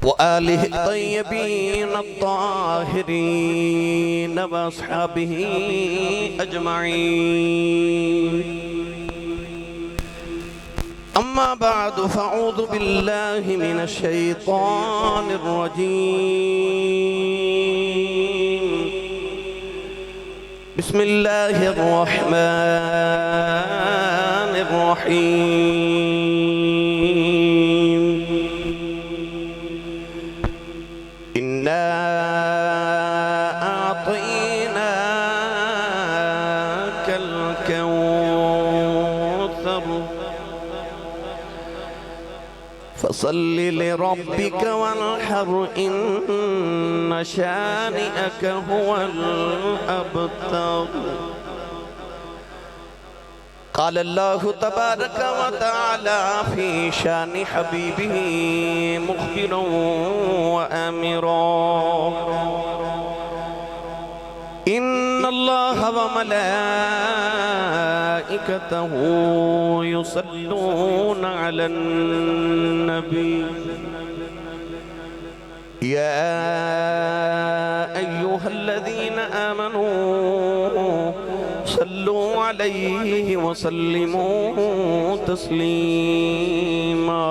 وآله الطيبين الطاهرين وأصحابه أجمعين. أما بعد فأعوذ بالله من الشيطان الرجيم. بسم الله الرحمن الرحيم. إنا أعطيناك الكوثر فصل لربك وانحر إن شانئك هو الأبتر. قال الله تبارك وتعالى في شان حبيبه مخبرا وآمرا: إن الله وملائكته يصلون على النبي يا أيها الذين آمنوا صلوا عليه وسلموا تسلیما.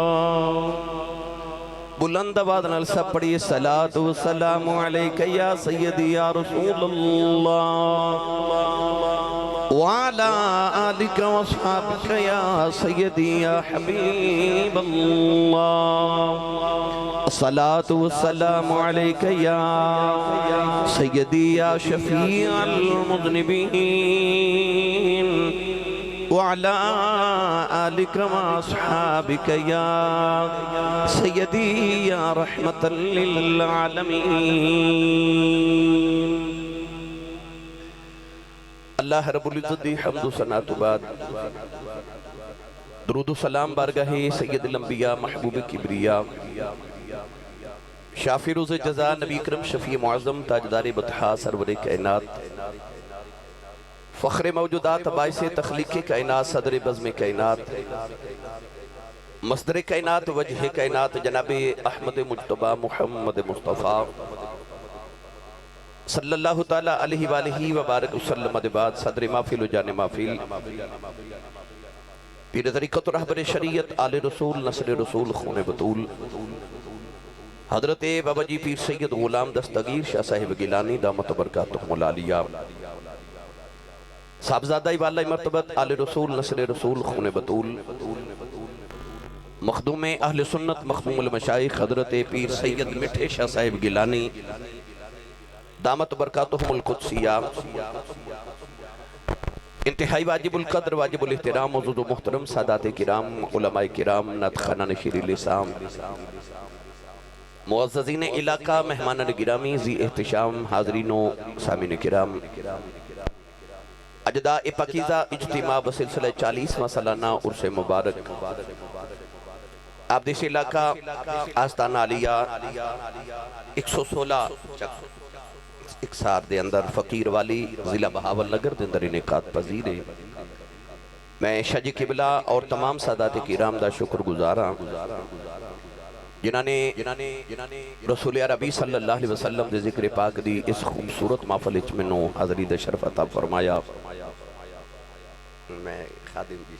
بلند آواز نال سب پڑھیے صلاۃ و سلام علیک یا سیدی یا رسول اللہ وعلا آلک و اصحابک یا سیدی یا حبیب اللہ. الصلاۃ والسلام علیک یا سیدی یا شفیع المذنبین وعلا آلک و اصحابک یا سیدی یا رحمت للعالمین. اللہ رب العزت دی حمد و ثنا تو بعد درود و سلام بارگاہ سید الانبیاء محبوب کبریا شافی روز جزا نبی کرم شفیع معظم تاجدار بطحا سرور کائنات فخر موجودات باعث تخلیق کائنات صدر بزم کائنات مصدر کائنات وجہ کائنات جناب احمد مجتبی محمد مصطفیٰ صلی اللہ تعالیٰ علیہ وآلہ وبارک وسلم بعد صدر محفل و جان محفل پیر طریقت و رہبر شریعت آل رسول نسل رسول خون بطول حضرت بابا جی پیر سید غلام دستگیر شاہ صاحب گیلانی دامت برکاتہم العالیہ صاحبزادہ والا مرتبت آل رسول نسل رسول خون بطول مخدوم اہل سنت مخدوم المشائخ حضرت پیر سید مٹھے شاہ صاحب گیلانی دامت برکاتہم القدسیہ انتہائی واجب القدر واجب الاحترام معزز و محترم سادات کرام علماء کرام نطخانان شیر لسام معززین علاقہ مہمانان گرامی ذی احتشام حاضرین و سامعین کرام اجداء پاکیزہ اجتماع بسلسلہ 40واں سالانہ عرس مبارک آپ دیش علاقہ آستانہ علیہ 116 اکسار دے اندر فقیر والی ضلع بہاول نگر دے اندر انعقاد پذیر ہے. میں شاہ جی قبلہ اور تمام سادات کرام دا شکر گزاراں جنہاں نے رسول عربی صلی اللہ علیہ وسلم دے ذکر پاک دی اس خوبصورت محفل اچ منوں حاضری دے شرف عطا فرمایا. میں خادم جی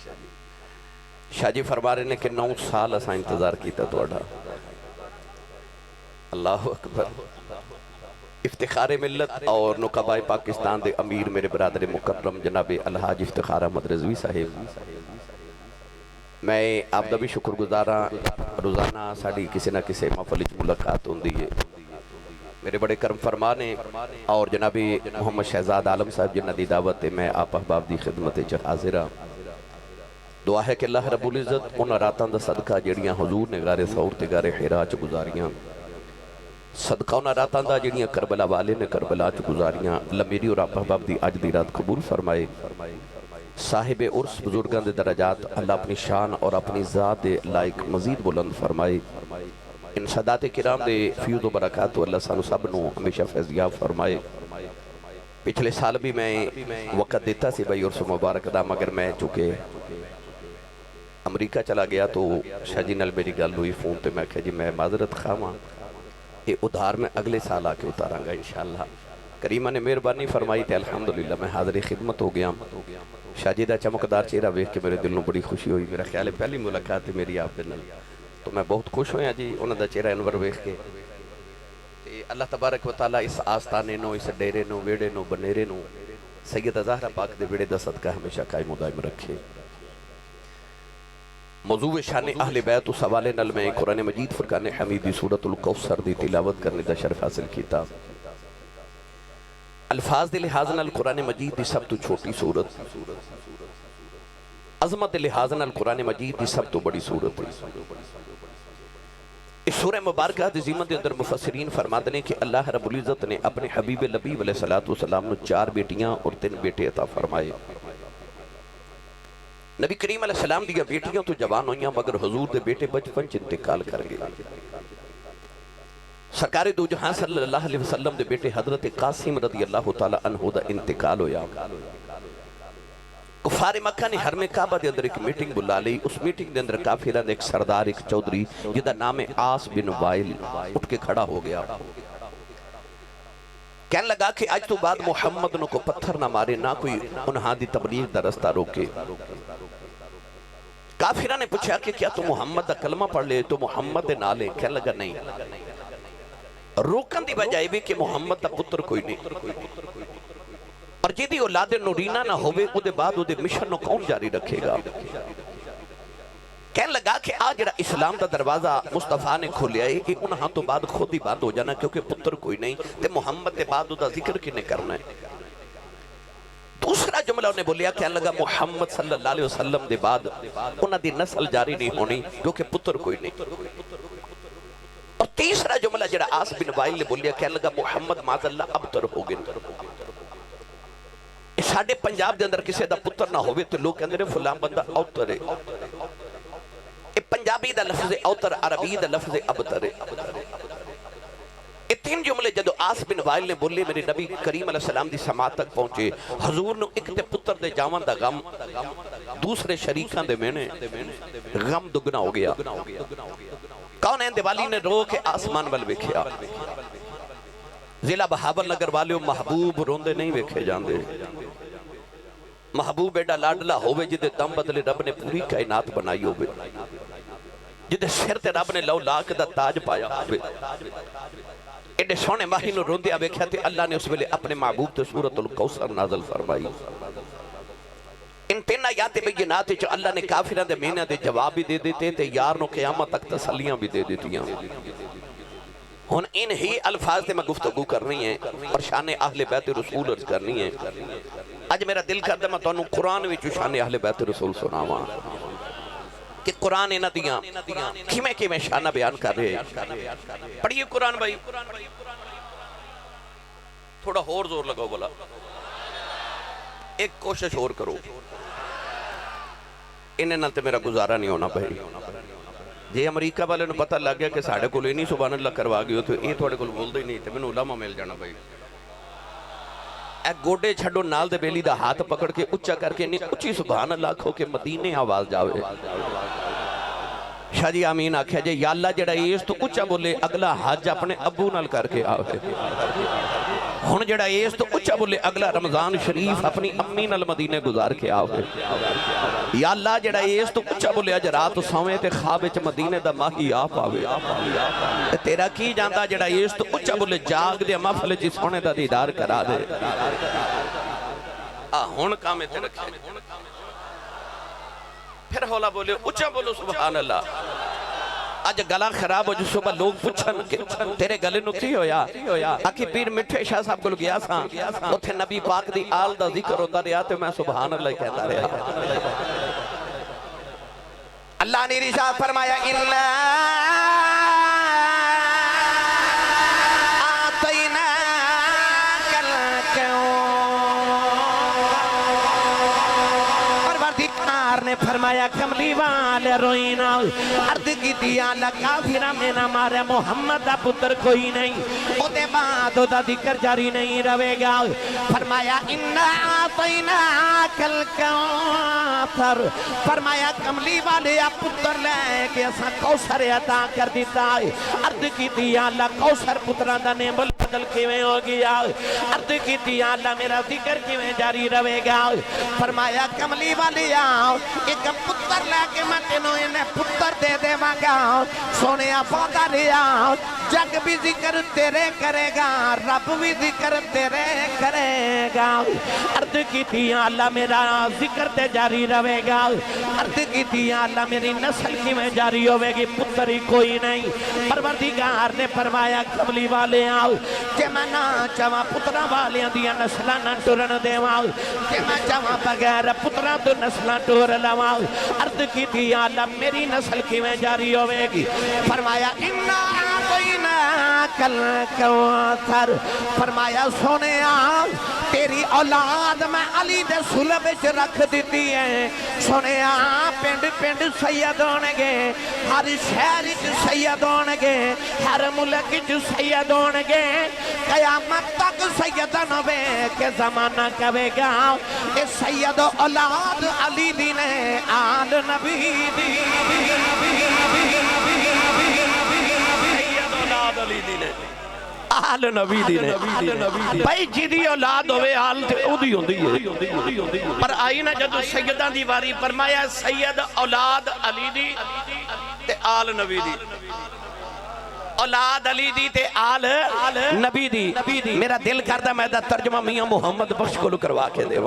شاہ جی فرما رہے نے کہ 9 سال اساں انتظار کیتا توڑا. اللہ اکبر. افتخار ملت اور نقبہ پاکستان دے امیر میرے برادر مکرم جناب الحاج افتخار احمد رضوی صاحب میں آپ دا بھی شکر گزاراں. روزانہ ساڑی کسی نہ کسی محفل اچ ملاقات ہوندی ہے. میرے بڑے کرم فرمانے اور جناب محمد شہزاد عالم صاحب جنہ دی دعوت میں آپ احباب دی خدمت چ حاضرہ. دعا ہے کہ اللہ رب العزت ان راتاں دا صدقہ جڑیاں حضور نے غار ثور تے غار حرا چ گزاریاں صدقہ انہاں راتاں دا جڑیاں کربلا والے نے کربلا چ گزاریاں اللہ میری اور آپ احباب دی اج دی رات قبول فرمائے. صاحب عرس بزرگاں دے درجات اللہ اپنی شان اور اپنی ذات دے لائق مزید بلند فرمائے. ان سادات کرام دے فیوز و برکات اللہ سانو سب نو ہمیشہ فیضیاب فرمائے. پچھلے سال بھی میں وقت دیتا سی بھائی عرس مبارک دا، مگر میں چونکہ امریکہ چلا گیا تو شاہ جی نال میری گل ہوئی فون پہ، میں کہا جی میں معذرت خواہاں، یہ ادھار میں اگلے سال آ کے اتاراں گا انشاءاللہ۔ کریمہ نے مہربانی فرمائی تے الحمدللہ میں حاضر خدمت ہو گیا۔ شاہ جی دا چمکدار چہرہ ویکھ کے میرے دل نوں بڑی خوشی ہوئی، میرا خیال ہے پہلی ملاقات ہے میری آپ دے نال، تو میں بہت خوش ہویا جی انہاں دا چہرہ انور ویکھ کے۔ تے اللہ تبارک و تعالیٰ اس آستانے نو، اس ڈیرے نو، ویڑے نو، بنیرے نو سیدہ زہرہ پاک دے ویڑے دا صدقہ ہمیشہ قائم و دائم رکھے۔ موضوع شان اہل بیت اس حوالے نال میں قرآن مجید فرقان حمید دی سورۃ الکوثر دی تلاوت کرنے دا شرف حاصل کیتا۔ الفاظ دے لحاظ نال قرآن مجید دی سب تو چھوٹی سورت، عظمت دے لحاظ نال قرآن مجید دی سب تو بڑی سورت ہے۔ اس سورہ مبارکہ دی زیمت دے اندر مفسرین فرماتے ہیں کہ اللہ رب العزت نے اپنے حبیب لبیب علیہ السلام نو 4 بیٹیاں اور 3 بیٹے عطا فرمائے۔ نبی کریم علیہ السلام دیا بیٹیاں تو جوان ہوئیاں مگر حضور دے بیٹے بچپن چ انتقال کر گئے۔ سرکار دو جہاں صلی اللہ علیہ وسلم دے بیٹے حضرت قاسم رضی اللہ تعالی عنہ دا انتقال ہویا۔ کفار مکہ نے حرم کعبہ دے اندر ایک میٹنگ بلا لی، اس میٹنگ دے اندر کافرہ نے ایک سردار، ایک چودھری جدا نام عاص بن وائل اٹھ کے کھڑا ہو گیا، کہنے لگا کہ آج تو بعد محمد نو کو پتھر نہ مارے، نہ کوئی انہاں دی تبلیغ دا رستہ روکے۔ کافرہ نے پوچھا کہ کیا تو محمد دا کلمہ پڑھ لے، تو محمد دے نالے؟ کہنے لگا نہیں، روکن دی بجائے بھی کہ محمد دا پتر کوئی نہیں، اور جیدی اولاد نورینہ نہ ہوئے او دے بعد او دے مشن نو کون جاری رکھے گا؟ کہنے لگا کہ آج جڑا اسلام دا دروازہ مصطفیٰ نے کھولیا ہے یہ انہاں تو بعد خود ہی بند ہو جانا، کیونکہ پتر کوئی نہیں تے محمد دے بعد او دا ذکر کنے کرنا ہے۔ دوسرا جملہ انہیں بولیا، کہنے لگا محمد صلی اللہ علیہ وسلم دے بعد انہاں دی نسل جاری نہیں ہونی کیونکہ پتر کوئی نہیں۔ اور تیسرا جملہ جڑا عاص بن وائل نے بولیا، کہنے لگا محمد معاذ اللہ ابتر ہو گئے۔ ساڑھے پنجاب دے اندر کسی دا پتر نہ ہوئے تو لوگ کہندے ہیں فلان بندہ اوتر ہے۔ پنجابی دا لفظ اوتر، عربی دا لفظ ابتر ہے۔ یہ 3 جملے جدو عاص بن وائل نے بولے میرے نبی کریم علیہ السلام دی سماعت تک پہنچے، حضور نو ایک تے پتر دے جاون دا غم، دوسرے شریکاں دے میں نے غم دگنا ہو گیا۔ کون ہے دیوالی نے رو کے آسمان وال ویکھیا، ضلع بہاول نگر والیوں محبوب روندے نہیں ویکھے جاندے۔ محبوب ایڈا لاڈلا ہوئے جدے دم بدلے رب نے پوری کائنات بنائی ہوئے، جدے سر تے رب نے لو لاکھ دا تاج پایا ہوئے، ایڈے سونے ماہی نو روندے ویکھیا تے اللہ نے اس ویلے اپنے محبوب تے سورۃ الکوثر نازل فرمائی۔ ان 3 آیات بینات جو اللہ نے کافرہ دے مینہ دے جواب بھی دے دیتے تے یار نو قیامت تک تسلیاں بھی دے دیتیاں۔ ہن ان ہی الفاظ تے میں گفتگو کرنی ہے اور شان اہل بیت رسول عرض کرنی ہے۔ آج میرا دل کر دے میں تو انہوں قرآن وچ شان اہل بیت رسول سناواں کہ قرآن انہاں دیاں کیویں شانہ بیان کر رہے ہیں۔ پڑھیے قرآن بھائی، تھوڑا اور زور لگاؤ بلا، ایک کوشش اور کرو، انہیں نال تے میرا گزارا نہیں ہونا بھائی۔ جے امریکہ والے نو پتہ لگ گیا کہ ساڑھے کو لے نہیں سبحان اللہ کروا گئے ہو تو یہ تھوڑے کو بول دے نہیں تے میں علماء مل جانا بھائی۔ ایک گوڑے چھڑو نال دے بیلی دا ہاتھ پکڑ کے اچھا کر کے نہیں اچھی سبحان اللہ کھو کے مدینے آواز جاوے۔ شاہ جی آمین آکھیا جے یا اللہ جڑا ایس تو اچھا بولے اگلا حج اپنے ابو نال کر کے آوے۔ ہن جڑا ایس تو اچھا بولے اگلا رمضان شریف اپنی امی نال مدینے گزار کے آوے۔ یا اللہ جڑا ایس تو اچھا بولے اج رات سویں تے خواب وچ مدینے دا ماہی آپ آوے۔ تیرا کی جاندا جڑا ایس تو اچھا بولے جاگ دے محفل وچ سونے دا دیدار کرا دے۔ ہن کام تے رکھے پھر ہولا بولے اچھا بولو سبحان اللہ۔ آج گلا خراب ہو جو صبح لوگ پوچھن کہ تیرے گلے نو کی ہویا؟ آکھی پیر مٹھے شاہ صاحب کو گیا ساں اتھے نبی پاک دی آل دا ذکر ہوتا رہا تو میں سبحان اللہ کہتا رہا۔ اللہ نے رشاد فرمایا اِنَّا آتَيْنَاكَ الْكَوْثَرَ، اور وردکار نے فرمایا کملی والے کے روئی نہ عرض کی دیا لگا پھر میں نہ مارے محمد دا پتر کوئی نہیں او دے بعد او دا ذکر جاری نہیں روے گا فرمایا اِنَّا آتَيْنَاكَ الْكَوْثَرَ فرمایا کملی والے پتر لے کے اساں کوثر عطا کر دیتا ہے عرض کی دیا اللہ کوثر پتران دا نیم بدل کیویں ہو گیا عرض کی دیا اللہ میرا ذکر کیویں جاری رہے گا فرمایا کملی والی آؤ ایک پتر لے کے میں تینوں انہیں پتر دے دے مانگا سونے آفادہ لیا جگ بھی ذکر تیرے کرے گا رب بھی ذکر تیرے کرے گا عرض کی دیا اللہ میرا ذکر تے جاری رہے گا عرض کی دیا اللہ میری نسل کی میں جاری ہوئے گی پتر ہی کوئی نہیں پروردگار نے فرمایا کملی والے آؤ کہ میں نہ چاہاں پترہ والیاں دیا نسلہ نہ ٹورن دیواؤ کہ میں چاہاں بغیر پترہ تو نسلہ ٹور لواؤ عرض کی دیا اللہ میری نسل کی میں جاری ہوئے گی فرمایا اِنَّا آتَيْنَاكَ الْكَوْثَرَ فرمایا سونے آؤ تیری اولاد میں علی دے سلب وچ رکھ دیتی ہے سونے آؤ پنڈ پنڈ سید ہونے گے ہر شہر وچ سید ہونے گے ہر ملک وچ سید ہونے گے قیامت تک سیدن ہوئے کہ زمانہ کہے گا کہ سید اولاد علی دی نے آل نبی دی علی دی نے آل نبی دی نے بھائی جی دی اولاد ہوئے آل تے او دی ہوندی ہے پر آئی نا جدو سیدان دی واری فرمایا سید اولاد علی دی تے آل نبی دی اولاد علی دی تے آل نبی دی میرا دل کردہ میں دا ترجمہ میاں محمد بخش کو کروا کے دے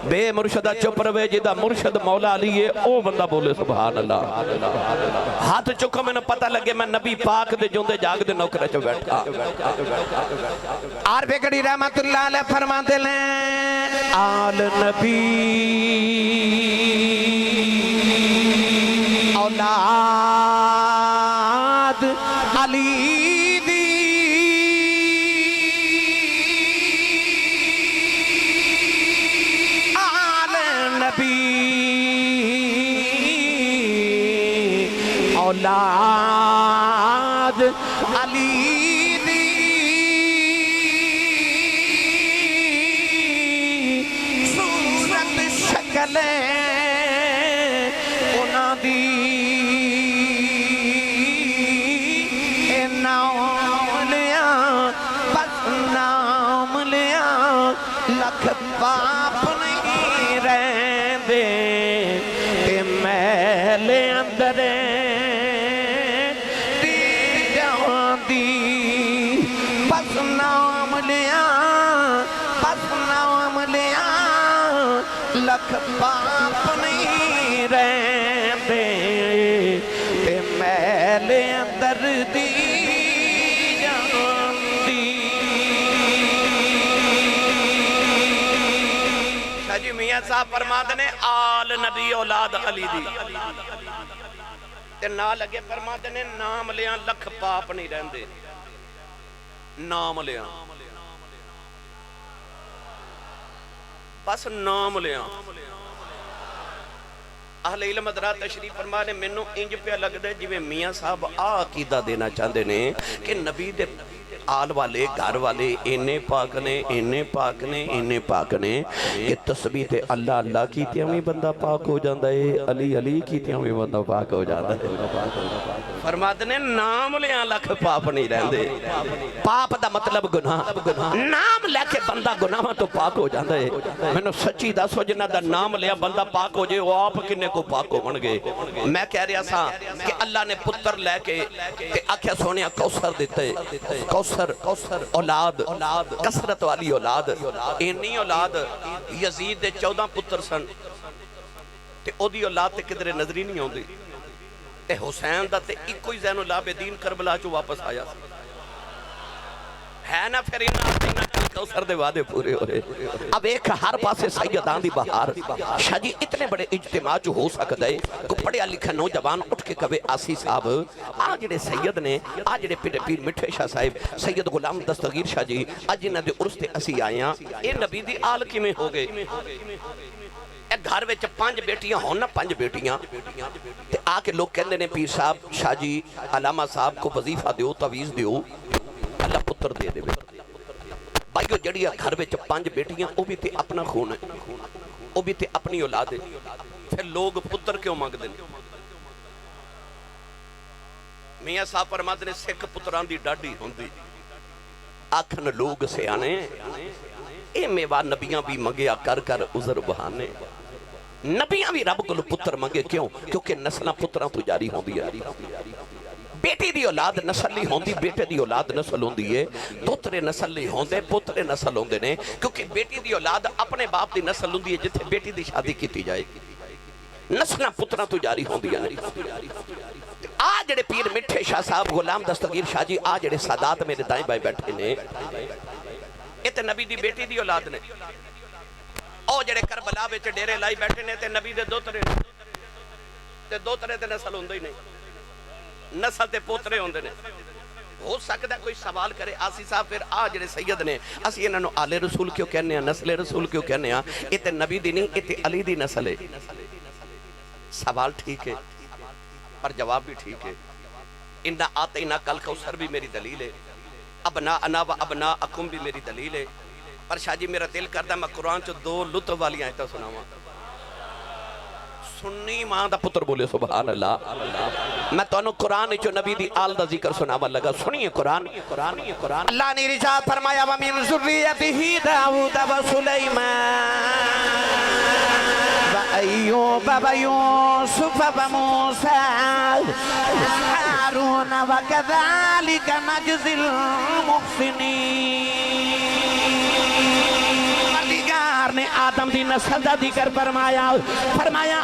بے مرشدہ چپ روے جدہ مرشد مولا علی ہے او بندہ بولے سبحان اللہ ہاتھ چکو میں نے پتہ لگے میں نبی پاک دے جوندے جاگ دے نوکرہ چو بیٹھا عارف گڑی رحمت اللہ علیہ فرما دے لیں آل نبی اولاد علی دی آل نبی اولاد علی دی صورت شکل انہاں دی لکھ پاپ نہیں رہن دے تے میلے اندرے دی جوان دی پس نام لیا لکھ پاپ نہیں رہن دے تے میلے اندر دی میاں صاحب فرماتے نے آل نبی اولاد علی دی تے نہ لگے فرماتے نے نام لیاں لکھ پاپ نہیں رہندے نام لیاں بس نام لیاں اہل علم حضرات تشریف فرمانے منوں انج پہ لگ دے جویں میاں صاحب عقیدہ دینا چاہندے نے کہ نبی دے آل والے گھر والے انہیں پاک نے انہیں پاک نے انہیں پاک نے کہ تسبیح اللہ اللہ کی تیاں میں بندہ پاک ہو جاندہ ہے علی علی کی تیاں میں بندہ پاک ہو جاندہ ہے فرماتے نے نام لیاں لکھ پاپ نہیں رہندے پاپ دا مطلب گناہ نام لے کے بندہ گناہ تو پاک ہو جاندہ ہے میں نے سچی دا سو جنہ دا نام لیا بندہ پاک ہو جائے وہ آپ کنے کو پاک ہو بن گئے میں کہہ رہا سا کہ اللہ نے پتر لے کے آکھیا سونیا کوثر دیتے کوثر اولاد کثرت والی اولاد اینی اولاد یزید دے 14 پتر سن تے او دی اولاد تے کدھر نظری نہیں ہوندی تے حسین دا تے ایک کوئی زین العابدین کربلا چو واپس آیا ہے نا پھر انہاں کوثر دے وعدے پورے ہو رہے اب ایک ہر پاسے سیدان دی بہار شاہ جی اتنے بڑے اجتماع جو ہو سکتا ہے کو پڑھیا لکھا نوجوان اٹھ کے کبھے آسی صاحب آج جڑے سید نے آج جڑے پیر مٹھے شاہ صاحب سید غلام دستگیر شاہ جی آج جنہ دے عرص تے اسی آئیاں اے نبی دی آل کی میں ہو گئے گھر وچ 5 بیٹیاں ہون نا 5 بیٹیاں تے آ کے لوگ کہندے نے پیر صاحب شاہ جی علامہ صاحب کو وظیفہ دیو تعویذ دیو اللہ پتر دے دے بھائیو جڑی گھر وچ 5 بیٹیاں او بھی تے اپنا خون ہے او بھی تے اپنی اولاد ہے پھر لوگ پتر کیوں مانگدے نے میاں صاحب فرماتے نے سکھ پتران دی ڈاڈی ہوندی آکھن لوگ سیانے اے میوہ نبیاں بھی منگیا کر کر عذر بہانے نبیاں بھی رب کو پتر منگے کیوں کیونکہ نسلہ پتران تو جاری ہوندی ہے بیٹی دی اولاد نسل نہیں ہوندی بیٹے دی اولاد نسل ہوندی ہے دوترے نسل نہیں ہوندے پترے نسل ہوندے نے کیونکہ بیٹی دی اولاد اپنے باپ دی نسل ہوندی ہے جتھے بیٹی دی شادی کیتی جائے نسلہ پتران تو جاری ہوندی ہے آج جڑے پیر مٹھے شاہ صاحب غلام دستگیر شاہ جی آج جڑے سادات میرے دائیں بائیں بیٹھے نے تے نبی دی بیٹی دی اولاد نے او جڑے کربلا وچ ڈیرے لائی بیٹھے نے تے نبی دے دوترے تے نسل ہوندے ہی نہیں نسل تے پوترے ہوندے نے ہو سکتا ہے کوئی سوال کرے آسی صاحب پھر آ جڑے سید نے اسی انہاں نو آل رسول کیوں کہنے ہیں نسل رسول کیوں کہنے ہیں اے تے نبی دی نہیں اے تے علی دی نسل ہے سوال ٹھیک ہے پر جواب بھی ٹھیک ہے اِنَّا آتَيْنَا الْكَوْثَرَ بھی میری دلیل ہے ابناءنا و ابناءکم بھی میری دلیل ہے پر شاہ جی میرا دل کرتا ہے میں قرآن چو 2 لطف والی آیتیں سناواں سنی ماں دا پتر بولے سبحان اللہ میں تو انہوں قرآن چو نبی دی آل دا ذکر سناواں لگا سنیے قرآن اللہ نے رجال فرمایا وَمِن ذُرِّيَّتِهِ دَاوُودَ وَسُلَيْمَانَ وَأَيُّوبَ وَيُوسُفَ وَمُوسَى وَهَارُونَ وَكَذَلِكَ نَجْزِي الْمُحْسِنِينَ نے آدم دی نسل دا ذکر فرمایا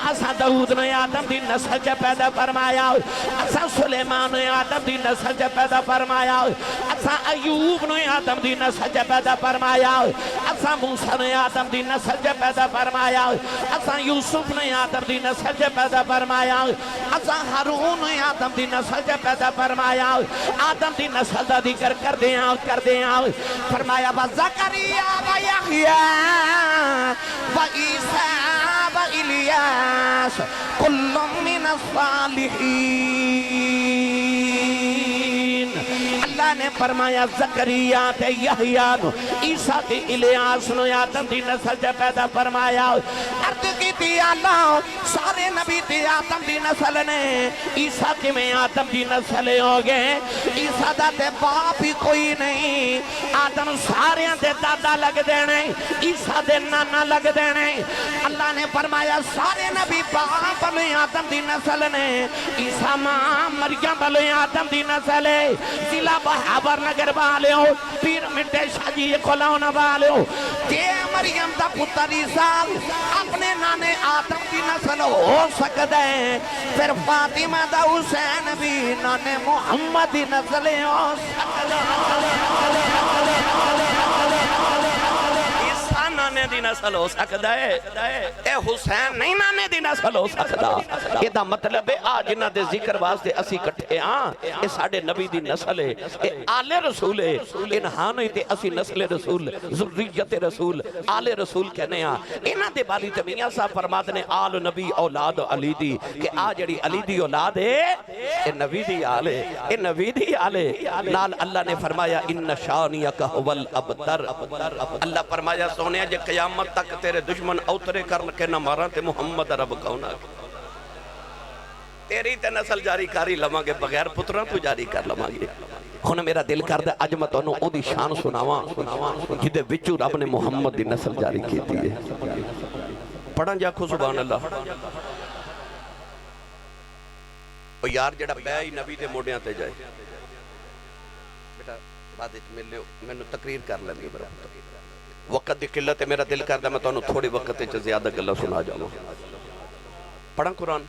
اسا داؤد نے آدم دی نسل چ پیدا فرمایا اسا سلیمان نے آدم دی نسل چ پیدا فرمایا اسا ایوب نے آدم دی نسل چ پیدا فرمایا اسا موسی نے آدم دی نسل چ پیدا فرمایا اسا یوسف نے آدم دی نسل چ پیدا فرمایا اسا ہارون نے آدم دی نسل چ پیدا فرمایا آدم دی نسل دا ذکر کردے ہیں فرمایا زکریا و یحییٰ وعیسیٰ وإلیاس کل من الصالحین اللہ نے فرمایا زکریا تے یحییٰ نو عیسیٰ تے الیاس نو آدم دی نسل جا پیدا فرمایا عرض کی تھی اللہ سارے نبی تے آدم دی نسل نے عیسیٰ کی میں آدم دی نسل ہو گئے عیسیٰ دا تے باپ ہی کوئی نہیں آدم سارے دے دادا لگ دینے عیسیٰ دے نانا لگ دینے اللہ نے فرمایا سارے نبی باپ بلے آدم دی نسل نے عیسیٰ ماں مریم بلے آدم دی نسل ہے ضلع بہاور نگر والے ہو پیر مٹے شاہ جی کھلاؤن والے ہو کہ مریم دا پتر عیسیٰ اپنے نانے آدم دی نسل ہو سکتا ہے پھر فاطمہ دا حسین بھی نانے محمد دی نسل ہو سکتا نانے دی نسل ہو سکتا ہے اے حسین نہیں نانے دی نسل ہو سکتا یہ دا مطلب ہے آج انہاں دے ذکر واسطے اسی کٹھے ہاں اے ساڑھے نبی دی نسل ہے اے آل رسول ہے انہاں نہیں تے اسی نسل رسول ذریت رسول آل رسول کہنے ہاں انہاں دے بالی تے میاں صاحب فرماتے نے آل نبی اولاد علی دی کہ آج جڑی علی دی اولاد ہے اے نبی دی آل ہے اے نبی دی آل ہے نال اللہ نے فرمایا ان شانیک هو الابتر اللہ فرمایا سونے جے قیامت تک تیرے دشمن اوترے کرن کے نہ مارا تے محمد رب کونا تیری تے نسل جاری کاری لواں گے بغیر پتراں تو جاری کر لواں گے ہن میرا دل کردا اج میں تانوں او دی شان سناواں جدے وچوں رب نے محمد دی نسل جاری کیتی ہے پڑھاں جاکھو سبحان اللہ او یار جڑا بے ہی نبی دے موڈیاں تے جائے بیٹا بعد وچ ملو مینوں تقریر کر لینی برابر وقت دی قلت ہے میرا دل کردا میں تانوں تھوڑی وقت وچ زیادہ گلاں سنا جاواں پڑھاں قرآن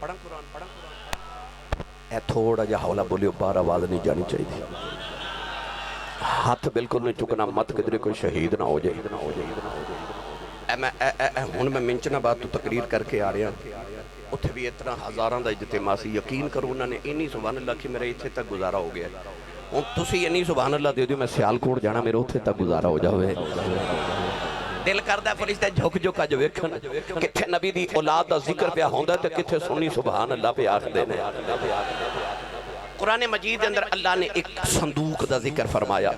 اے تھوڑا جہا حوالہ بولیو بار آواز نہیں جانی چاہیے ہاتھ بالکل نہیں چکنا مت کدھر کوئی شہید نہ ہو جائے ہن میں منچنا بات تو تقریر کر کے آ رہا اتھے بھی اتنا ہزاراں دا اجتماع سی یقین کرو انہوں نے اینی سبحان اللہ کہ میرے اتھے تک گزارا ہو گیا ہوں تسی اینی سبحان اللہ دے دیو میں سیالکوٹ جانا میرے اتھے تک گزارا ہو جاوے دل کردا فرشتے جھک جھک اج ویکھن کتھے نبی دی اولاد دا ذکر پیا ہوندا تے کتھے سنی سبحان اللہ پہ آکھدے نے قرآن مجید اندر اللہ نے ایک صندوق دا ذکر فرمایا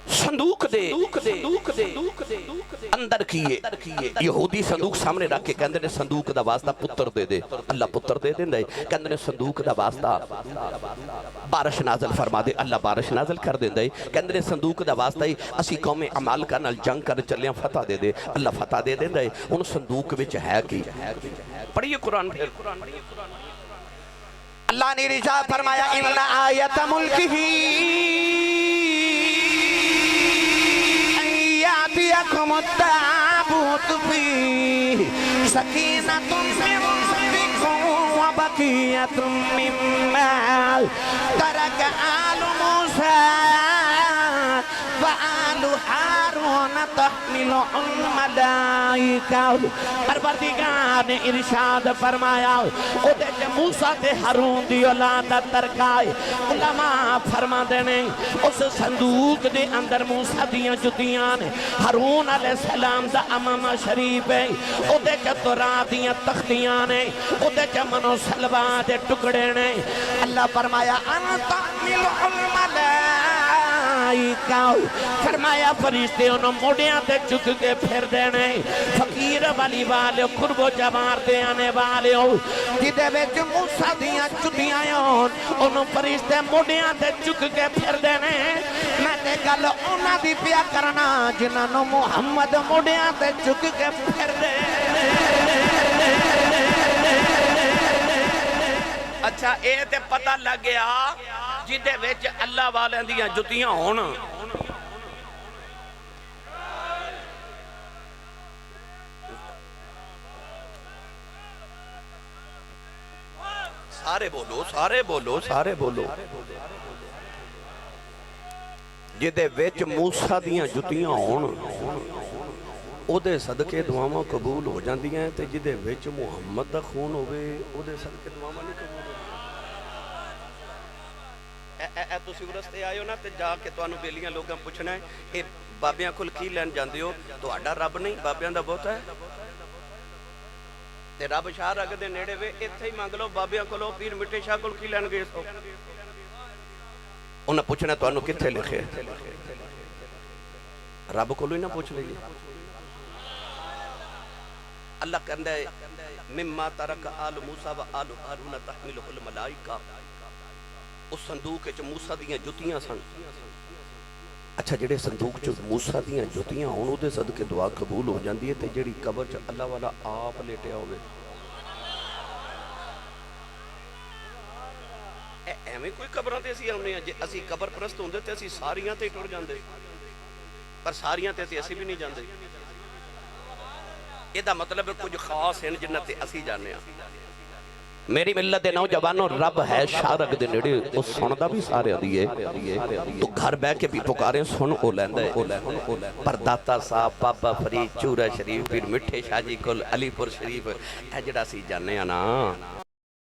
صندوق دے اندر کیے یہودی صندوق سامنے رکھ کے کہندے نے صندوق دا واسطہ پتر دے دے اللہ پتر دے دے کہندے نے صندوق دا واسطہ بارش نازل فرما دے اللہ بارش نازل کر دے کہندے نے صندوق دا واسطہ ہی اسی قوم عمالقہ نال جنگ کر چلیاں فتح دے دے اللہ فتح دے دے ان صندوق وچ ہے کی پڑھیے قرآن پھر اللہ نے ارشاد فرمایا ان آیت ملکہ یاتیکم التابوت فیہ سکینۃ من ربکم وبقیۃ مما ترک آل موسیٰ وآل ہارون تحمل الملائکہ پروردگار نے ارشاد فرمایا او دے موسیٰ تے ہارون دی اولاد دا ترکائے علماء فرما دینے اس صندوق دے اندر موسیٰ دیاں جتیاں نے ہارون علیہ السلام دا امام شریف ہے او دے تورات دیاں تختیاں نے او دے منو سلوا دے ٹکڑے نے اللہ فرمایا ان تحمل الملائکہ فرمایا فرشتے انہوں موڑیاں تے چک کے پھر دینے فقیر والی والے قرب و جوار دے آنے والے ہو جدے ویچ موسیٰ دیاں چٹیاں انہوں فرشتے موڑیاں تے چک کے پھر دینے میں نے گل انہاں دی پیا کرنا جنہوں محمد موڑیاں تے چک کے پھر دینے اچھا اے تے پتہ لگ گیا جدے ویچ اللہ والے دیاں جتیاں ہونا سارے بولو سارے بولو سارے بولو جدے ویچ موسیٰ دیاں جتیاں ہونا او دے صدقے دعاواں قبول ہو جاندی ہیں تے جدے ویچ محمد دا خون ہوئے او دے صدقے دعاواں نہیں قبول ہو اے تو سورستے آئے ہو نا تے جا کے تو انہوں بیلیاں لوگاں پوچھنا ہے اے بابیاں کل کی لین جاندے ہو تو آڈا رب نہیں بابیاں دا بہت ہے تے رب شاہ رگ دے نیڑے وے اتھے ہی مانگ لو بابیاں کلو پیر مٹے شاہ کل کی لین گئے سو انہوں پوچھنا تو انہوں کتھے لکھے رب کلو ہی نہ پوچھ لئیے اللہ کہندہ ہے مما ترک آل موسیٰ و آل ہارون تحملہ الملائکہ اس صندوق چ موسیٰ دیاں جتیاں سن اچھا جڑے صندوق چ موسیٰ دیاں جتیاں ہون دے صدقے دعا قبول ہو جاندی ہے تے جڑی قبر چ اللہ والا آپ لیٹیا ہوئے ایویں کوئی قبراں تے اسی آنے ہیں جے اسی قبر پرست ہوندے تے اسی ساریاں تے ٹر جاندے پر ساریاں تے اسی بھی نہیں جاندے یہ دا مطلب کچھ خاص ہیں جنت اسی جانے ہیں میری ملت دے نوجوانوں رب ہے شارک دے نیڑے اس سندا بھی سارے دیئے تو گھر بے کے بھی پکارے سن او لیندے پر داتا صاحب بابا فرید چورہ شریف پیر مٹھے شاہ جی کل علی پور شریف اے جڑا سی جانے ہیں نا